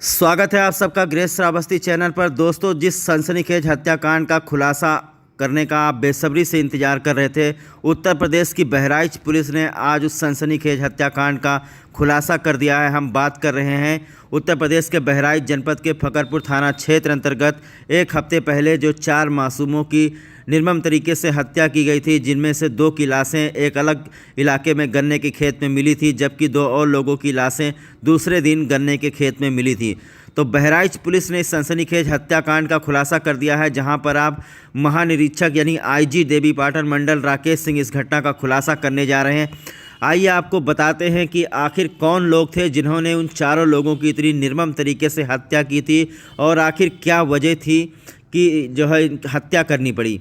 स्वागत है आप सबका ग्रेस श्रावस्ती चैनल पर। दोस्तों, जिस सनसनीखेज हत्याकांड का खुलासा करने का आप बेसब्री से इंतजार कर रहे थे, उत्तर प्रदेश की बहराइच पुलिस ने आज उस सनसनीखेज हत्याकांड का खुलासा कर दिया है। हम बात कर रहे हैं उत्तर प्रदेश के बहराइच जनपद के फकरपुर थाना क्षेत्र अंतर्गत एक हफ्ते पहले जो 4 मासूमों की निर्मम तरीके से हत्या की गई थी, जिनमें से 2 की लाशें एक अलग इलाके में गन्ने के खेत में मिली थी, जबकि 2 और लोगों की लाशें दूसरे दिन गन्ने के खेत में मिली थी। तो बहराइच पुलिस ने इस सनसनीखेज हत्याकांड का खुलासा कर दिया है, जहां पर आप महानिरीक्षक यानी आईजी देवी पाटन मंडल राकेश सिंह इस घटना का खुलासा करने जा रहे हैं। आइए आपको बताते हैं कि आखिर कौन लोग थे जिन्होंने उन चारों लोगों की इतनी निर्मम तरीके से हत्या की थी और आखिर क्या वजह थी कि जो है हत्या करनी पड़ी।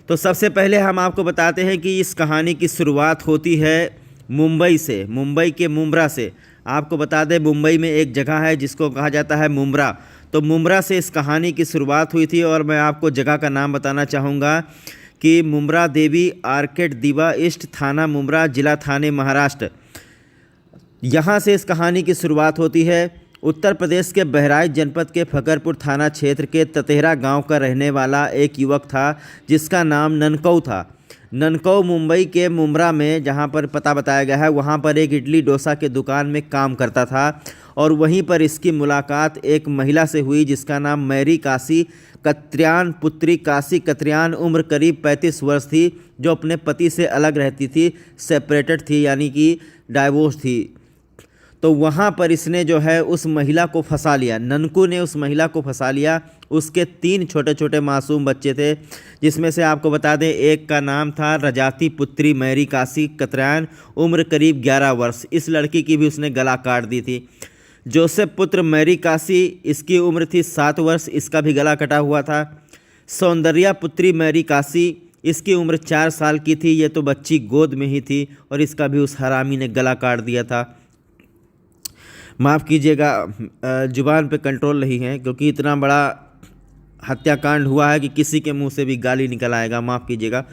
तो सबसे पहले हम आपको बताते हैं कि इस कहानी की शुरुआत होती है मुंबई से, मुंबई के मुंब्रा से। आपको बता दें, मुंबई में एक जगह है जिसको कहा जाता है मुंब्रा। तो मुंब्रा से इस कहानी की शुरुआत हुई थी और मैं आपको जगह का नाम बताना चाहूँगा कि मुंब्रा देवी आर्केड दीवा ईस्ट, थाना मुंब्रा, जिला थाने, महाराष्ट्र। यहाँ से इस कहानी की शुरुआत होती है। उत्तर प्रदेश के बहराइच जनपद के फकरपुर थाना क्षेत्र के ततेहरा गांव का रहने वाला एक युवक था जिसका नाम ननकऊ था। ननकऊ मुंबई के मुंब्रा में, जहां पर पता बताया गया है, वहां पर एक इडली डोसा के दुकान में काम करता था और वहीं पर इसकी मुलाकात एक महिला से हुई जिसका नाम मैरी काशी कत्रियान, पुत्री काशी कत्रियान, उम्र करीब 35 वर्ष थी, जो अपने पति से अलग रहती थी, सेपरेटेड थी, यानी कि डाइवोर्स थी। तो वहाँ पर इसने जो है उस महिला को फंसा लिया, ननकू ने उस महिला को फंसा लिया। उसके 3 छोटे छोटे मासूम बच्चे थे, जिसमें से आपको बता दें एक का नाम था रजाती पुत्री मैरी काशी कतरायन, उम्र करीब 11 वर्ष। इस लड़की की भी उसने गला काट दी थी। जोसेफ पुत्र मैरी काशी, इसकी उम्र थी 7 वर्ष, इसका भी गला कटा हुआ था। सौंदर्या पुत्री मैरी काशी, इसकी उम्र 4 साल की थी। ये तो बच्ची गोद में ही थी और इसका भी उस हरामी ने गला काट दिया था। माफ़ कीजिएगा, ज़ुबान पे कंट्रोल नहीं है, क्योंकि इतना बड़ा हत्याकांड हुआ है कि किसी के मुंह से भी गाली निकल आएगा, माफ़ कीजिएगा।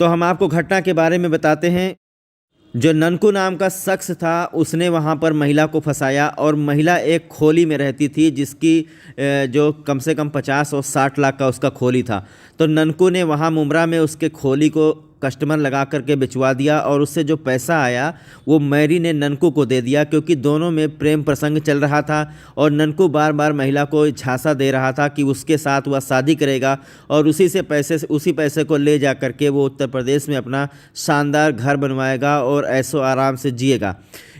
तो हम आपको घटना के बारे में बताते हैं। जो ननकू नाम का शख्स था उसने वहां पर महिला को फंसाया और महिला एक खोली में रहती थी जिसकी जो कम से कम 50 और 60 लाख का उसका खोली था। तो ननकू ने वहां मुंब्रा में उसके खोली को कस्टमर लगा करके बिचवा दिया और उससे जो पैसा आया वो मैरी ने ननकू को दे दिया, क्योंकि दोनों में प्रेम प्रसंग चल रहा था और ननकू बार बार महिला को झांसा दे रहा था कि उसके साथ वह शादी करेगा और उसी पैसे को ले जा करके वो उत्तर प्रदेश में अपना शानदार घर बनवाएगा और ऐशो आराम से जिएगा।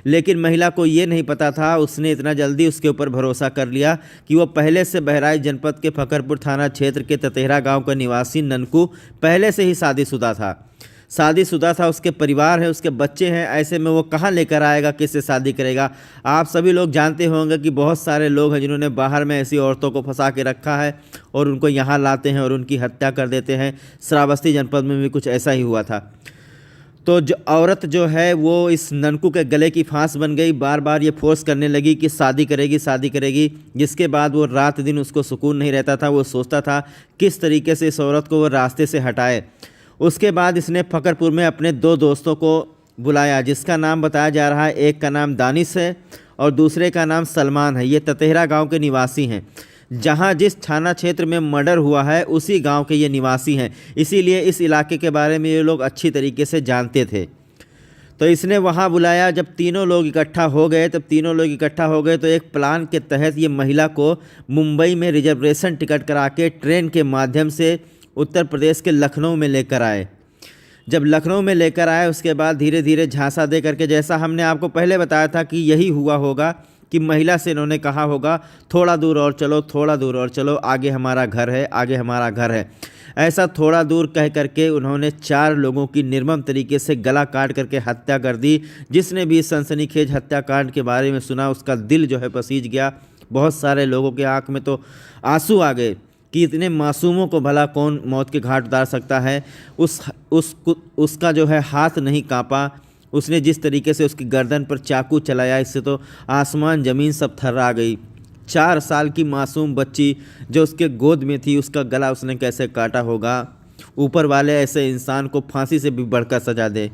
लेकिन महिला को ये नहीं पता था, उसने इतना जल्दी उसके ऊपर भरोसा कर लिया कि वो पहले से बहराइच जनपद के फकरपुर थाना क्षेत्र के ततेहरा गांव का निवासी ननकू पहले से ही शादीशुदा था, उसके परिवार है, उसके बच्चे हैं। ऐसे में वो कहाँ लेकर आएगा, किससे शादी करेगा। आप सभी लोग जानते होंगे कि बहुत सारे लोग हैं जिन्होंने बाहर में ऐसी औरतों को फंसा के रखा है और उनको यहाँ लाते हैं और उनकी हत्या कर देते हैं। श्रावस्ती जनपद में भी कुछ ऐसा ही हुआ था। तो जो औरत जो है वो इस ननकू के गले की फांस बन गई, बार बार ये फोर्स करने लगी कि शादी करेगी, जिसके बाद वो रात दिन उसको सुकून नहीं रहता था। वो सोचता था किस तरीके से इस औरत को वो रास्ते से हटाए। उसके बाद इसने फकरपुर में अपने 2 दोस्तों को बुलाया, जिसका नाम बताया जा रहा है, एक का नाम दानिश है और दूसरे का नाम सलमान है। ये ततेहरा गांव के निवासी हैं। जहां जिस थाना क्षेत्र में मर्डर हुआ है उसी गांव के ये निवासी हैं, इसीलिए इस इलाके के बारे में ये लोग अच्छी तरीके से जानते थे। तो इसने वहां बुलाया। जब तीनों लोग इकट्ठा हो गए तो एक प्लान के तहत ये महिला को मुंबई में रिजर्वेशन टिकट करा के ट्रेन के माध्यम से उत्तर प्रदेश के लखनऊ में लेकर आए। जब लखनऊ में लेकर आए उसके बाद धीरे धीरे झांसा दे करके, जैसा हमने आपको पहले बताया था कि यही हुआ होगा कि महिला से इन्होंने कहा होगा थोड़ा दूर और चलो, आगे हमारा घर है। ऐसा थोड़ा दूर कह करके उन्होंने 4 लोगों की निर्मम तरीके से गला काट करके हत्या कर दी। जिसने भी सनसनीखेज हत्याकांड के बारे में सुना उसका दिल जो है पसीज गया। बहुत सारे लोगों के आंख में तो आंसू आ गए कि इतने मासूमों को भला कौन मौत के घाट उतार सकता है। उसका जो है हाथ नहीं कांपा। उसने जिस तरीके से उसकी गर्दन पर चाकू चलाया, इससे तो आसमान ज़मीन सब थर्रा गई। 4 साल की मासूम बच्ची जो उसके गोद में थी, उसका गला उसने कैसे काटा होगा। ऊपर वाले ऐसे इंसान को फांसी से भी बढ़कर सजा दे।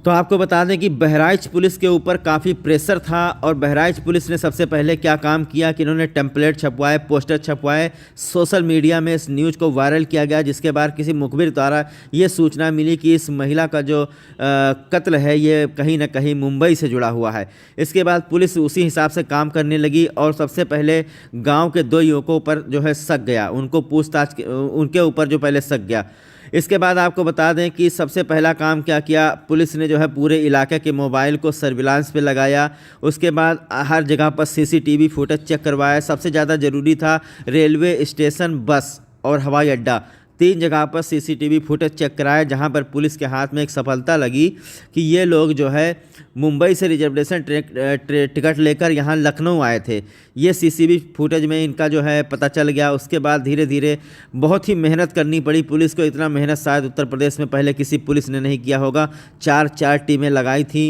तो आपको बता दें कि बहराइच पुलिस के ऊपर काफ़ी प्रेशर था और बहराइच पुलिस ने सबसे पहले क्या काम किया कि इन्होंने टेम्पलेट छपवाए, पोस्टर छपवाए, सोशल मीडिया में इस न्यूज़ को वायरल किया गया, जिसके बाद किसी मुखबिर द्वारा ये सूचना मिली कि इस महिला का जो कत्ल है ये कहीं ना कहीं मुंबई से जुड़ा हुआ है। इसके बाद पुलिस उसी हिसाब से काम करने लगी और सबसे पहले गाँव के 2 युवकों पर जो है शक गया, उनको पूछताछ उनके ऊपर जो पहले शक गया। इसके बाद आपको बता दें कि सबसे पहला काम क्या किया, पुलिस ने जो है पूरे इलाके के मोबाइल को सर्विलांस पे लगाया। उसके बाद हर जगह पर सीसीटीवी फुटेज चेक करवाया। सबसे ज़्यादा ज़रूरी था रेलवे स्टेशन, बस और हवाई अड्डा, 3 जगह पर सीसीटीवी फुटेज चेक कराया, जहां पर पुलिस के हाथ में एक सफलता लगी कि ये लोग जो है मुंबई से रिजर्वेशन टिकट लेकर यहाँ लखनऊ आए थे। ये सीसीटीवी फुटेज में इनका जो है पता चल गया। उसके बाद धीरे धीरे बहुत ही मेहनत करनी पड़ी पुलिस को। इतना मेहनत शायद उत्तर प्रदेश में पहले किसी पुलिस ने नहीं किया होगा। 4 टीमें लगाई थी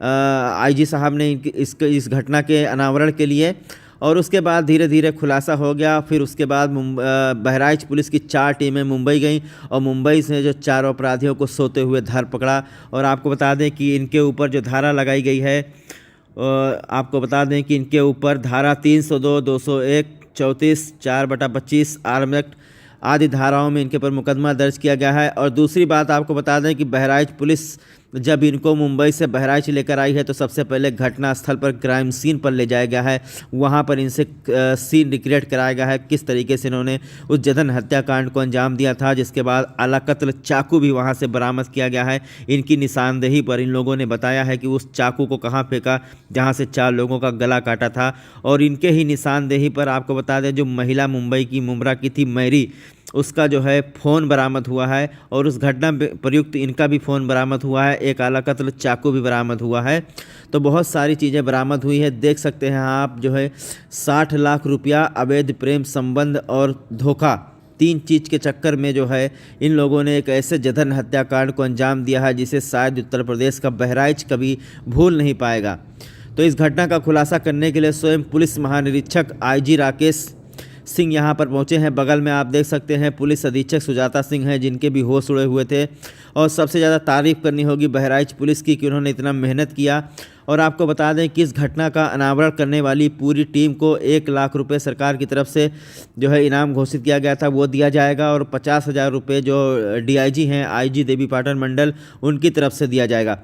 आईजी साहब ने इस घटना के अनावरण के लिए, और उसके बाद धीरे धीरे खुलासा हो गया। फिर उसके बाद बहराइच पुलिस की 4 टीमें मुंबई गईं और मुंबई से जो 4 अपराधियों को सोते हुए धर पकड़ा। और आपको बता दें कि इनके ऊपर जो धारा लगाई गई है, आपको बता दें कि इनके ऊपर धारा 302, 201, 34, 4/25 आर्म एक्ट आदि धाराओं में इनके ऊपर मुकदमा दर्ज किया गया है। और दूसरी बात आपको बता दें कि बहराइच पुलिस जब इनको मुंबई से बहराइच लेकर आई है तो सबसे पहले घटना स्थल पर क्राइम सीन पर ले जाया गया है। वहां पर इनसे सीन रिक्रिएट कराया गया है, किस तरीके से इन्होंने उस जघन हत्याकांड को अंजाम दिया था। जिसके बाद आला कत्ल चाकू भी वहां से बरामद किया गया है। इनकी निशानदेही पर इन लोगों ने बताया है कि उस चाकू को कहाँ फेंका जहाँ से 4 लोगों का गला काटा था। और इनके ही निशानदेही पर आपको बता दें जो महिला मुंबई की मुमरा की थी मैरी, उसका जो है फ़ोन बरामद हुआ है और उस घटना प्रयुक्त इनका भी फ़ोन बरामद हुआ है। एक आला कत्ल चाकू भी बरामद हुआ है। तो बहुत सारी चीज़ें बरामद हुई है। देख सकते हैं आप जो है 60 लाख रुपया, अवैध प्रेम संबंध और धोखा, 3 चीज़ के चक्कर में जो है इन लोगों ने एक ऐसे जघन्य हत्याकांड को अंजाम दिया है जिसे शायद उत्तर प्रदेश का बहराइच कभी भूल नहीं पाएगा। तो इस घटना का खुलासा करने के लिए स्वयं पुलिस महानिरीक्षक आईजी राकेश सिंह यहाँ पर पहुँचे हैं। बगल में आप देख सकते हैं पुलिस अधीक्षक सुजाता सिंह हैं, जिनके भी होश उड़े हुए थे। और सबसे ज़्यादा तारीफ़ करनी होगी बहराइच पुलिस की कि उन्होंने इतना मेहनत किया। और आपको बता दें कि इस घटना का अनावरण करने वाली पूरी टीम को 1 लाख रुपये सरकार की तरफ से जो है इनाम घोषित किया गया था, वो दिया जाएगा। और 50,000 रुपये जो DIG हैं आईजी देवी पाटन मंडल, उनकी तरफ से दिया जाएगा।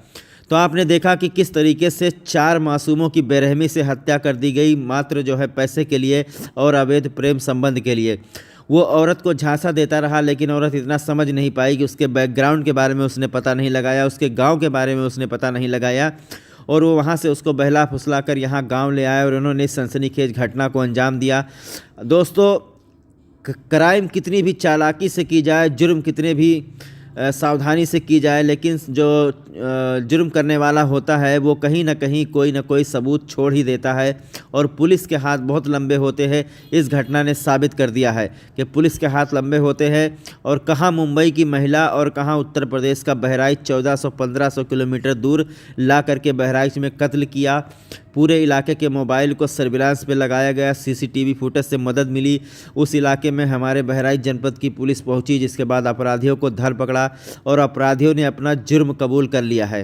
तो आपने देखा कि किस तरीके से 4 मासूमों की बेरहमी से हत्या कर दी गई, मात्र जो है पैसे के लिए और अवैध प्रेम संबंध के लिए। वो औरत को झांसा देता रहा, लेकिन औरत इतना समझ नहीं पाई कि उसके बैकग्राउंड के बारे में उसने पता नहीं लगाया, उसके गांव के बारे में उसने पता नहीं लगाया। और वो वहाँ से उसको बहला फुसला कर यहाँ गाँव ले आए और उन्होंने इस सनसनीखेज घटना को अंजाम दिया। दोस्तों, क्राइम कितनी भी चालाकी से की जाए, जुर्म कितने भी सावधानी से की जाए, लेकिन जो जुर्म करने वाला होता है वो कहीं ना कहीं कोई ना कोई सबूत छोड़ ही देता है। और पुलिस के हाथ बहुत लंबे होते हैं। इस घटना ने साबित कर दिया है कि पुलिस के हाथ लंबे होते हैं। और कहाँ मुंबई की महिला और कहाँ उत्तर प्रदेश का बहराइच 1400-1500 किलोमीटर दूर ला करके बहराइच में कत्ल किया। पूरे इलाके के मोबाइल को सर्विलांस पे लगाया गया, सीसीटीवी फुटेज से मदद मिली। उस इलाके में हमारे बहराइच जनपद की पुलिस पहुंची, जिसके बाद अपराधियों को धर पकड़ा और अपराधियों ने अपना जुर्म कबूल कर लिया है।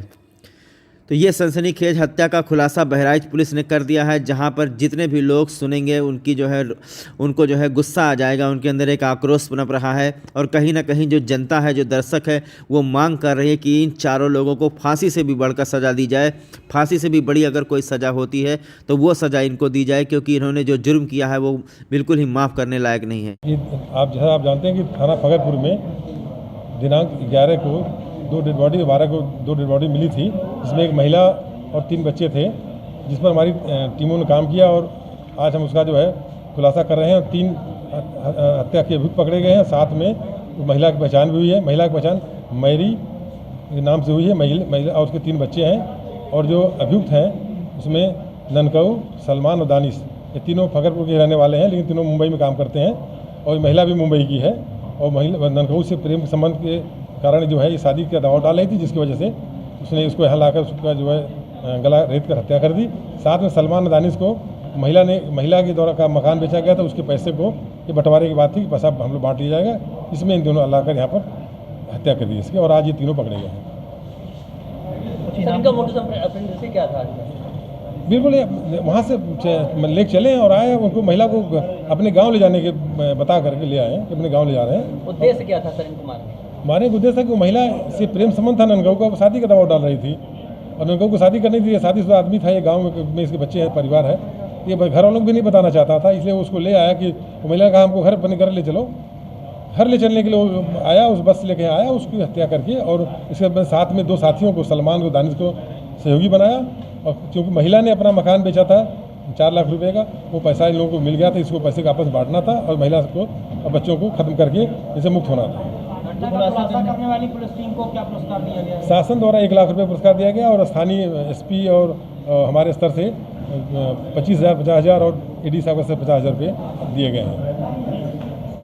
तो ये सनसनीखेज हत्या का खुलासा बहराइच पुलिस ने कर दिया है, जहां पर जितने भी लोग सुनेंगे उनको जो है गुस्सा आ जाएगा, उनके अंदर एक आक्रोश पनप रहा है। और कहीं ना कहीं जो जनता है, जो दर्शक है, वो मांग कर रही है कि इन 4 लोगों को फांसी से भी बढ़कर सज़ा दी जाए। फांसी से भी बड़ी अगर कोई सज़ा होती है तो वो सज़ा इनको दी जाए, क्योंकि इन्होंने जो जुर्म किया है वो बिल्कुल ही माफ़ करने लायक नहीं है। आप जानते हैं कि थाना फगरपुर में दिनांक 11 को 2 डेड बॉडी, 12 को 2 डेड बॉडी मिली थी, जिसमें एक महिला और 3 बच्चे थे, जिस पर हमारी टीमों ने काम किया। और आज हम उसका जो है खुलासा कर रहे हैं। 3 हत्या के अभियुक्त पकड़े गए हैं। साथ में महिला की पहचान भी हुई है। महिला की पहचान मैरी नाम से हुई है। महिला और उसके 3 बच्चे हैं। और जो अभियुक्त हैं उसमें ननकऊ, सलमान और दानिश, ये तीनों फगरपुर के रहने वाले हैं, लेकिन तीनों मुंबई में काम करते हैं। और महिला भी मुंबई की है। और महिला ननकऊ से प्रेम संबंध के कारण जो है ये शादी का दबाव डाल रही थी, जिसकी वजह से उसने उसको यहाँ लाकर उसका जो है गला रेत कर हत्या कर दी। साथ में सलमान दानिश को महिला के द्वारा का मकान बेचा गया था, उसके पैसे को ये बंटवारे की बात थी कि पैसा हम लोग बांट लिया जाएगा। इसमें इन दोनों लाकर यहाँ पर हत्या कर दी इसकी। और आज ये तीनों पकड़े गए हैं। कुछ इनका मोटो से क्या था? बिल्कुल वहाँ से लेके चले और आए, उनको महिला को अपने गांव ले जाने के बता करके ले आए कि अपने गांव ले जा रहे हैं। उद्देश्य क्या था सर इनको मारने का उद्देश्य था कि वो महिला से प्रेम संबंध था, ननगांव को शादी का दबाव डाल रही थी और ननगांव को शादी करनी थी। शादीशुदा आदमी था, ये गाँव में इसके बच्चे हैं, परिवार है, ये घर वालों को भी नहीं बताना चाहता था, इसलिए उसको ले आया कि वो महिला का हमको घर अपने घर ले चलो। घर ले चलने के लिए वो आया, उस बस से लेके आया, उसकी हत्या करके और इसके बाद साथ में 2 साथियों को, सलमान को, दानिश को सहयोगी बनाया। और क्योंकि महिला ने अपना मकान बेचा था 4 लाख रुपए का, वो पैसा इन लोगों को मिल गया था, इसको पैसे का आपस बांटना था और महिला को और बच्चों को खत्म करके इसे मुक्त होना था। करने वाली पुलिस टीम को क्या पुरस्कार दिया गया? शासन द्वारा 1 लाख रुपये पुरस्कार दिया गया और स्थानीय एसपी और हमारे स्तर से 25,000, 50,000 और ईडी साहब से 50,000 रुपये दिए गए हैं।